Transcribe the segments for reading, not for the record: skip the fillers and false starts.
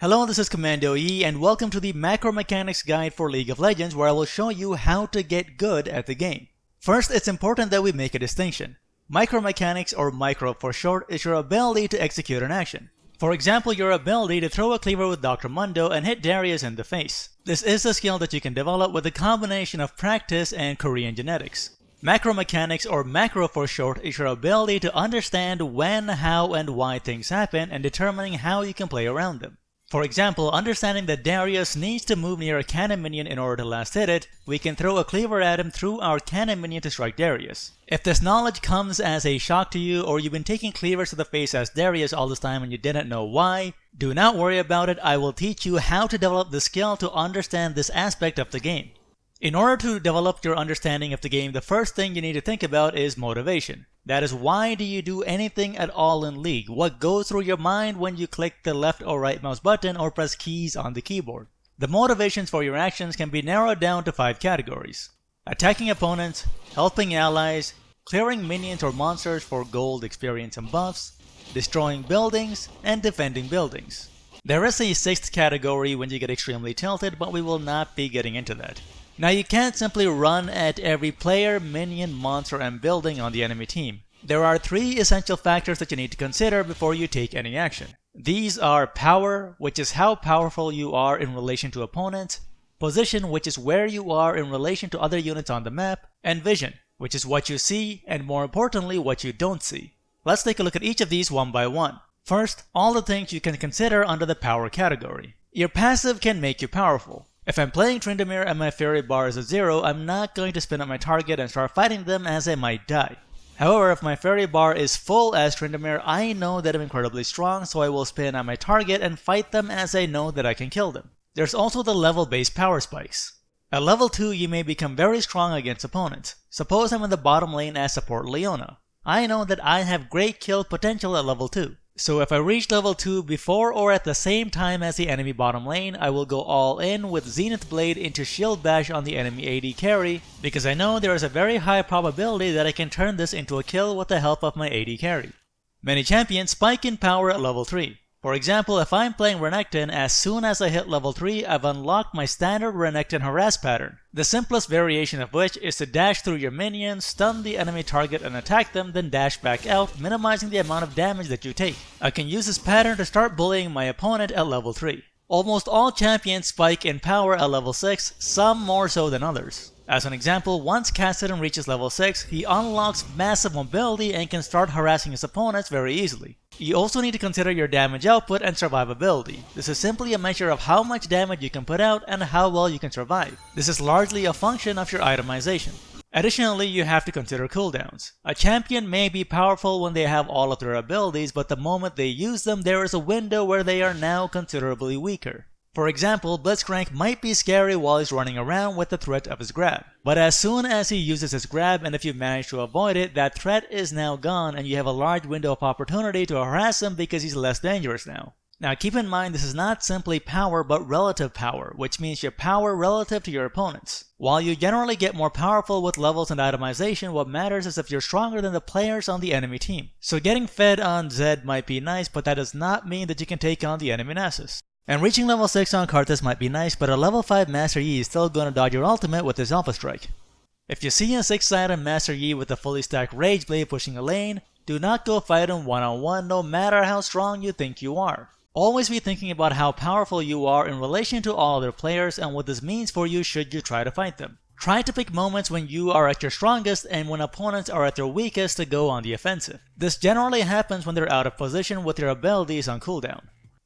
Hello, this is Commando E, and welcome to the Macro Mechanics Guide for League of Legends, where I will show you how to get good at the game. First, it's important that we make a distinction. Micro mechanics, or micro for short, is your ability to execute an action. For example, your ability to throw a cleaver with Dr. Mundo and hit Darius in the face. This is a skill that you can develop with a combination of practice and Korean genetics. Macro mechanics, or macro for short, is your ability to understand when, how, and why things happen and determining how you can play around them. For example, understanding that Darius needs to move near a cannon minion in order to last hit it, we can throw a cleaver at him through our cannon minion to strike Darius. If this knowledge comes as a shock to you, or you've been taking cleavers to the face as Darius all this time and you didn't know why, do not worry about it. I will teach you how to develop the skill to understand this aspect of the game. In order to develop your understanding of the game, the first thing you need to think about is motivation. That is, why do you do anything at all in League? What goes through your mind when you click the left or right mouse button or press keys on the keyboard? The motivations for your actions can be narrowed down to 5 categories: attacking opponents, helping allies, clearing minions or monsters for gold, experience, and buffs, destroying buildings, and defending buildings. There is a 6th category when you get extremely tilted, but we will not be getting into that. Now, you can't simply run at every player, minion, monster, and building on the enemy team. There are 3 essential factors that you need to consider before you take any action. These are power, which is how powerful you are in relation to opponents, position, which is where you are in relation to other units on the map, and vision, which is what you see, and more importantly, what you don't see. Let's take a look at each of these one by one. First, all the things you can consider under the power category. Your passive can make you powerful. If I'm playing Tryndamere and my Fairy Bar is at 0, I'm not going to spin up my target and start fighting them, as I might die. However, if my Fairy Bar is full as Tryndamere, I know that I'm incredibly strong, so I will spin on my target and fight them, as I know that I can kill them. There's also the level-based power spikes. At level 2, you may become very strong against opponents. Suppose I'm in the bottom lane as support Leona. I know that I have great kill potential at level 2. So if I reach level 2 before or at the same time as the enemy bottom lane, I will go all in with Zenith Blade into Shield Bash on the enemy AD carry, because I know there is a very high probability that I can turn this into a kill with the help of my AD carry. Many champions spike in power at level 3. For example, if I'm playing Renekton, as soon as I hit level 3, I've unlocked my standard Renekton harass pattern, the simplest variation of which is to dash through your minions, stun the enemy target and attack them, then dash back out, minimizing the amount of damage that you take. I can use this pattern to start bullying my opponent at level 3. Almost all champions spike in power at level 6, some more so than others. As an example, once Kassadin reaches level 6, he unlocks massive mobility and can start harassing his opponents very easily. You also need to consider your damage output and survivability. This is simply a measure of how much damage you can put out and how well you can survive. This is largely a function of your itemization. Additionally, you have to consider cooldowns. A champion may be powerful when they have all of their abilities, but the moment they use them, there is a window where they are now considerably weaker. For example, Blitzcrank might be scary while he's running around with the threat of his grab. But as soon as he uses his grab, and if you manage to avoid it, that threat is now gone and you have a large window of opportunity to harass him because he's less dangerous now. Now keep in mind, this is not simply power but relative power, which means your power relative to your opponents. While you generally get more powerful with levels and itemization, what matters is if you're stronger than the players on the enemy team. So getting fed on Zed might be nice, but that does not mean that you can take on the enemy Nasus. And reaching level 6 on Karthus might be nice, but a level 5 Master Yi is still gonna dodge your ultimate with his Alpha Strike. If you see a 6-sided Master Yi with a fully stacked Rage Blade pushing a lane, do not go fight him one-on-one no matter how strong you think you are. Always be thinking about how powerful you are in relation to all other players and what this means for you should you try to fight them. Try to pick moments when you are at your strongest and when opponents are at their weakest to go on the offensive. This generally happens when they're out of position with their abilities on cooldown.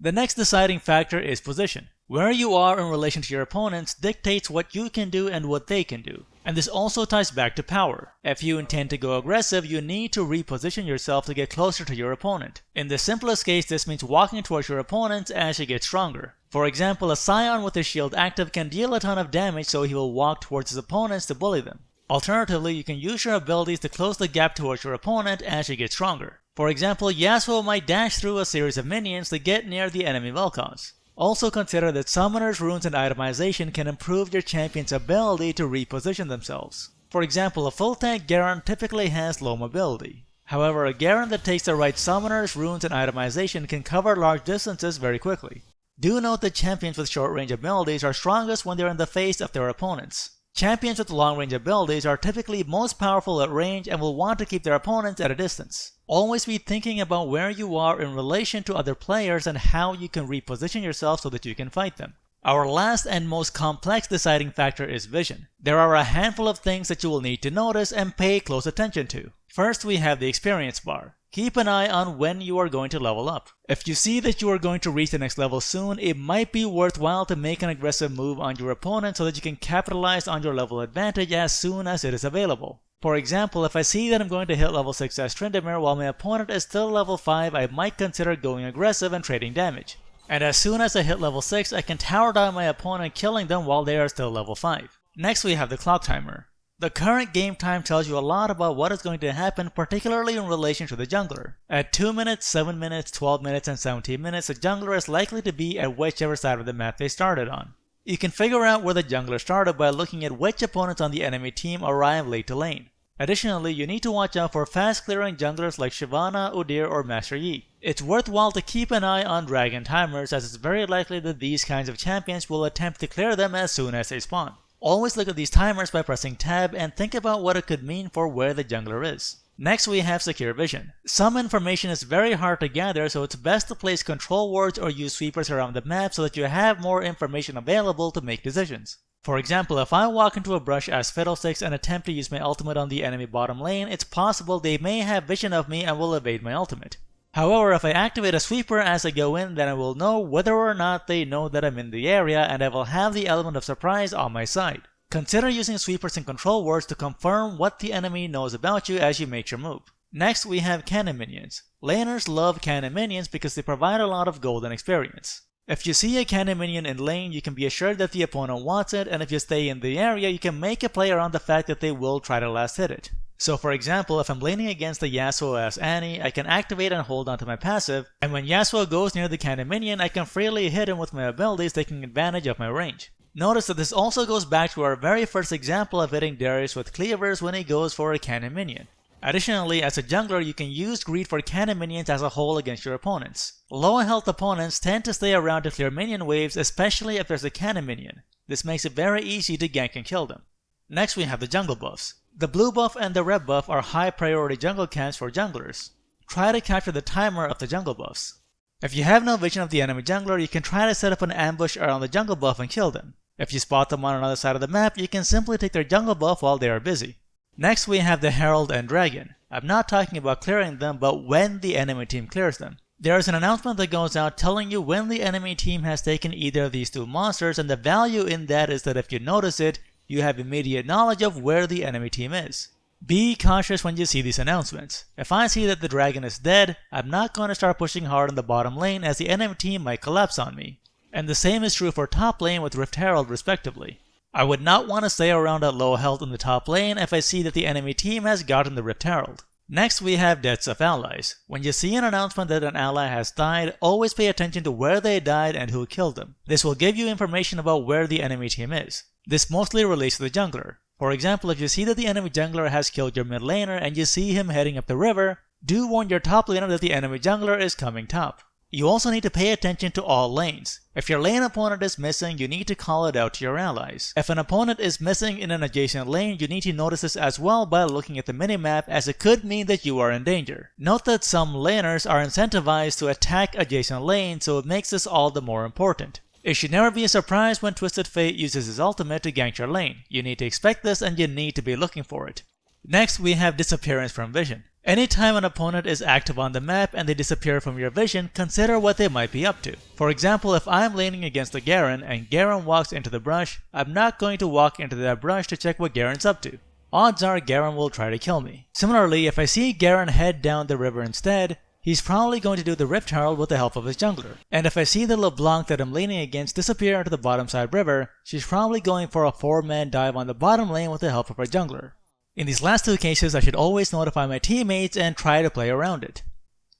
The next deciding factor is position. Where you are in relation to your opponents dictates what you can do and what they can do. And this also ties back to power. If you intend to go aggressive, you need to reposition yourself to get closer to your opponent. In the simplest case, this means walking towards your opponents as you get stronger. For example, a Scion with his shield active can deal a ton of damage, so he will walk towards his opponents to bully them. Alternatively, you can use your abilities to close the gap towards your opponent as you get stronger. For example, Yasuo might dash through a series of minions to get near the enemy Vel'Koz. Also consider that Summoners, Runes, and itemization can improve your champion's ability to reposition themselves. For example, a full tank Garen typically has low mobility. However, a Garen that takes the right Summoners, Runes, and itemization can cover large distances very quickly. Do note that champions with short range abilities are strongest when they're in the face of their opponents. Champions with long range abilities are typically most powerful at range and will want to keep their opponents at a distance. Always be thinking about where you are in relation to other players and how you can reposition yourself so that you can fight them. Our last and most complex deciding factor is vision. There are a handful of things that you will need to notice and pay close attention to. First, we have the experience bar. Keep an eye on when you are going to level up. If you see that you are going to reach the next level soon, it might be worthwhile to make an aggressive move on your opponent so that you can capitalize on your level advantage as soon as it is available. For example, if I see that I'm going to hit level 6 as Tryndamere while my opponent is still level 5, I might consider going aggressive and trading damage. And as soon as I hit level 6, I can tower down my opponent, killing them while they are still level 5. Next, we have the clock timer. The current game time tells you a lot about what is going to happen, particularly in relation to the jungler. At 2 minutes, 7 minutes, 12 minutes, and 17 minutes, the jungler is likely to be at whichever side of the map they started on. You can figure out where the jungler started by looking at which opponents on the enemy team arrive late to lane. Additionally, you need to watch out for fast clearing junglers like Shyvana, Udyr, or Master Yi. It's worthwhile to keep an eye on dragon timers, as it's very likely that these kinds of champions will attempt to clear them as soon as they spawn. Always look at these timers by pressing tab and think about what it could mean for where the jungler is. Next, we have secure vision. Some information is very hard to gather, so it's best to place control wards or use sweepers around the map so that you have more information available to make decisions. For example, if I walk into a brush as Fiddlesticks and attempt to use my ultimate on the enemy bottom lane, it's possible they may have vision of me and will evade my ultimate. However, if I activate a sweeper as I go in, then I will know whether or not they know that I'm in the area, and I will have the element of surprise on my side. Consider using sweepers and control wards to confirm what the enemy knows about you as you make your move. Next, we have cannon minions. Laners love cannon minions because they provide a lot of golden experience. If you see a cannon minion in lane, you can be assured that the opponent wants it, and if you stay in the area, you can make a play around the fact that they will try to last hit it. So for example, if I'm laning against the Yasuo as Annie, I can activate and hold onto my passive, and when Yasuo goes near the cannon minion, I can freely hit him with my abilities, taking advantage of my range. Notice that this also goes back to our very first example of hitting Darius with cleavers when he goes for a cannon minion. Additionally, as a jungler, you can use greed for cannon minions as a whole against your opponents. Low health opponents tend to stay around to clear minion waves, especially if there's a cannon minion. This makes it very easy to gank and kill them. Next, we have the jungle buffs. The blue buff and the red buff are high priority jungle camps for junglers. Try to capture the timer of the jungle buffs. If you have no vision of the enemy jungler, you can try to set up an ambush around the jungle buff and kill them. If you spot them on another side of the map, you can simply take their jungle buff while they are busy. Next, we have the Herald and Dragon. I'm not talking about clearing them, but when the enemy team clears them. There is an announcement that goes out telling you when the enemy team has taken either of these two monsters, and the value in that is that if you notice it, you have immediate knowledge of where the enemy team is. Be cautious when you see these announcements. If I see that the dragon is dead, I'm not going to start pushing hard in the bottom lane as the enemy team might collapse on me. And the same is true for top lane with Rift Herald respectively. I would not want to stay around at low health in the top lane if I see that the enemy team has gotten the Rift Herald. Next, we have deaths of allies. When you see an announcement that an ally has died, always pay attention to where they died and who killed them. This will give you information about where the enemy team is. This mostly relates to the jungler. For example, if you see that the enemy jungler has killed your mid laner and you see him heading up the river, do warn your top laner that the enemy jungler is coming top. You also need to pay attention to all lanes. If your lane opponent is missing, you need to call it out to your allies. If an opponent is missing in an adjacent lane, you need to notice this as well by looking at the minimap, as it could mean that you are in danger. Note that some laners are incentivized to attack adjacent lanes, so it makes this all the more important. It should never be a surprise when Twisted Fate uses his ultimate to gank your lane. You need to expect this and you need to be looking for it. Next, we have disappearance from vision. Anytime an opponent is active on the map and they disappear from your vision, consider what they might be up to. For example, if I'm laning against a Garen and Garen walks into the brush, I'm not going to walk into that brush to check what Garen's up to. Odds are Garen will try to kill me. Similarly, if I see Garen head down the river instead, he's probably going to do the Rift Herald with the help of his jungler. And if I see the LeBlanc that I'm laning against disappear into the bottom side river, she's probably going for a 4-man dive on the bottom lane with the help of her jungler. In these last two cases, I should always notify my teammates and try to play around it.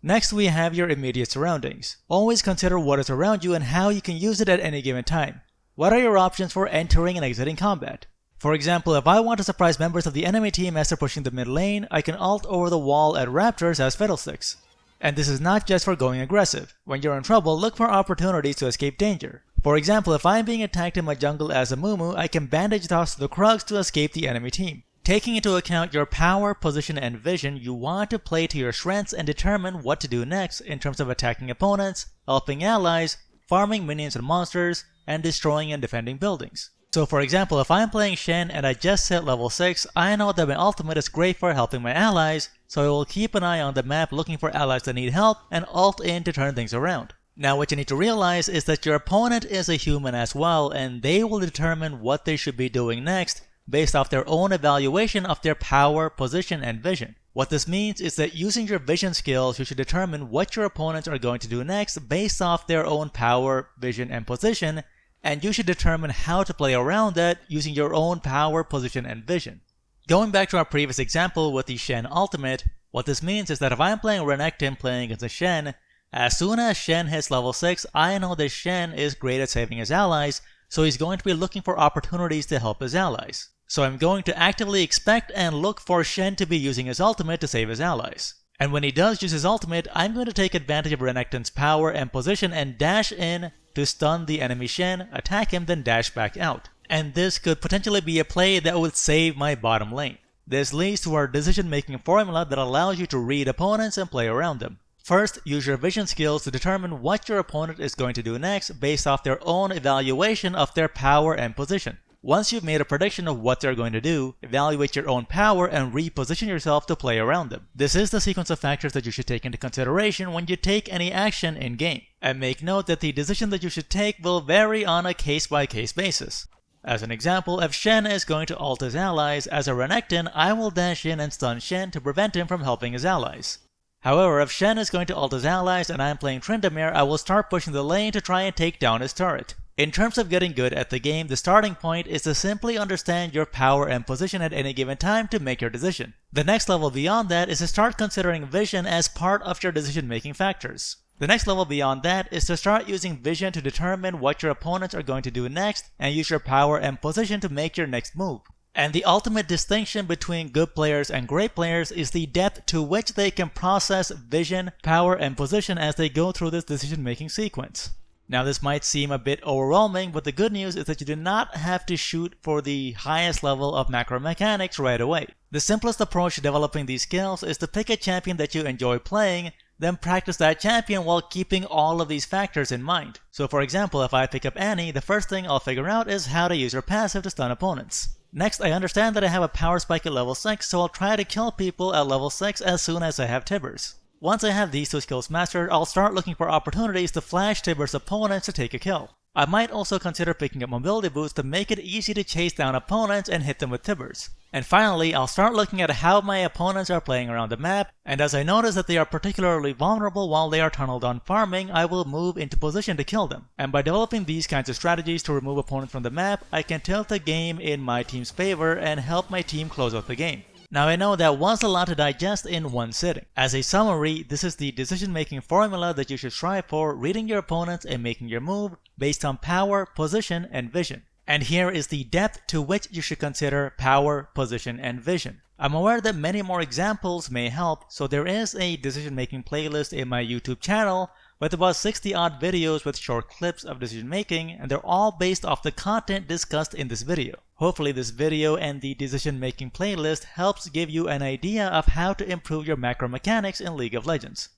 Next, we have your immediate surroundings. Always consider what is around you and how you can use it at any given time. What are your options for entering and exiting combat? For example, if I want to surprise members of the enemy team as they're pushing the mid lane, I can ult over the wall at Raptors as Fiddlesticks. And this is not just for going aggressive. When you're in trouble, look for opportunities to escape danger. For example, if I'm being attacked in my jungle as a Mumu, I can bandage toss the Krugs to escape the enemy team. Taking into account your power, position, and vision, you want to play to your strengths and determine what to do next in terms of attacking opponents, helping allies, farming minions and monsters, and destroying and defending buildings. So for example, if I'm playing Shen and I just hit level 6, I know that my ultimate is great for helping my allies, so I will keep an eye on the map looking for allies that need help and ult in to turn things around. Now what you need to realize is that your opponent is a human as well, and they will determine what they should be doing next based off their own evaluation of their power, position, and vision. What this means is that using your vision skills, you should determine what your opponents are going to do next based off their own power, vision, and position, and you should determine how to play around that using your own power, position, and vision. Going back to our previous example with the Shen ultimate, what this means is that if I'm playing Renekton playing against a Shen, as soon as Shen hits level 6, I know that Shen is great at saving his allies, so he's going to be looking for opportunities to help his allies. So I'm going to actively expect and look for Shen to be using his ultimate to save his allies. And when he does use his ultimate, I'm going to take advantage of Renekton's power and position and dash in to stun the enemy Shen, attack him, then dash back out. And this could potentially be a play that would save my bottom lane. This leads to our decision-making formula that allows you to read opponents and play around them. First, use your vision skills to determine what your opponent is going to do next based off their own evaluation of their power and position. Once you've made a prediction of what they're going to do, evaluate your own power and reposition yourself to play around them. This is the sequence of factors that you should take into consideration when you take any action in-game. And make note that the decision that you should take will vary on a case-by-case basis. As an example, if Shen is going to ult his allies, as a Renekton, I will dash in and stun Shen to prevent him from helping his allies. However, if Shen is going to ult his allies and I'm playing Tryndamere, I will start pushing the lane to try and take down his turret. In terms of getting good at the game, the starting point is to simply understand your power and position at any given time to make your decision. The next level beyond that is to start considering vision as part of your decision-making factors. The next level beyond that is to start using vision to determine what your opponents are going to do next and use your power and position to make your next move. And the ultimate distinction between good players and great players is the depth to which they can process vision, power, and position as they go through this decision-making sequence. Now this might seem a bit overwhelming, but the good news is that you do not have to shoot for the highest level of macro mechanics right away. The simplest approach to developing these skills is to pick a champion that you enjoy playing, then practice that champion while keeping all of these factors in mind. So for example, if I pick up Annie, the first thing I'll figure out is how to use her passive to stun opponents. Next, I understand that I have a power spike at level 6, so I'll try to kill people at level 6 as soon as I have Tibbers. Once I have these two skills mastered, I'll start looking for opportunities to flash Tibbers' opponents to take a kill. I might also consider picking up mobility boosts to make it easy to chase down opponents and hit them with Tibbers. And finally, I'll start looking at how my opponents are playing around the map, and as I notice that they are particularly vulnerable while they are tunneled on farming, I will move into position to kill them. And by developing these kinds of strategies to remove opponents from the map, I can tilt the game in my team's favor and help my team close out the game. Now I know that was a lot to digest in one sitting. As a summary, this is the decision-making formula that you should strive for, reading your opponents and making your move based on power, position, and vision. And here is the depth to which you should consider power, position, and vision. I'm aware that many more examples may help, so there is a decision-making playlist in my YouTube channel with about 60 odd videos with short clips of decision making, and they're all based off the content discussed in this video. Hopefully this video and the decision making playlist helps give you an idea of how to improve your macro mechanics in League of Legends.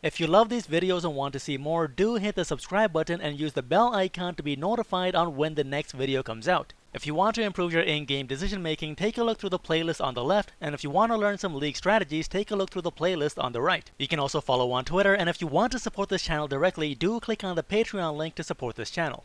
If you love these videos and want to see more, do hit the subscribe button and use the bell icon to be notified on when the next video comes out. If you want to improve your in-game decision making, take a look through the playlist on the left, and if you want to learn some League strategies, take a look through the playlist on the right. You can also follow on Twitter, and if you want to support this channel directly, do click on the Patreon link to support this channel.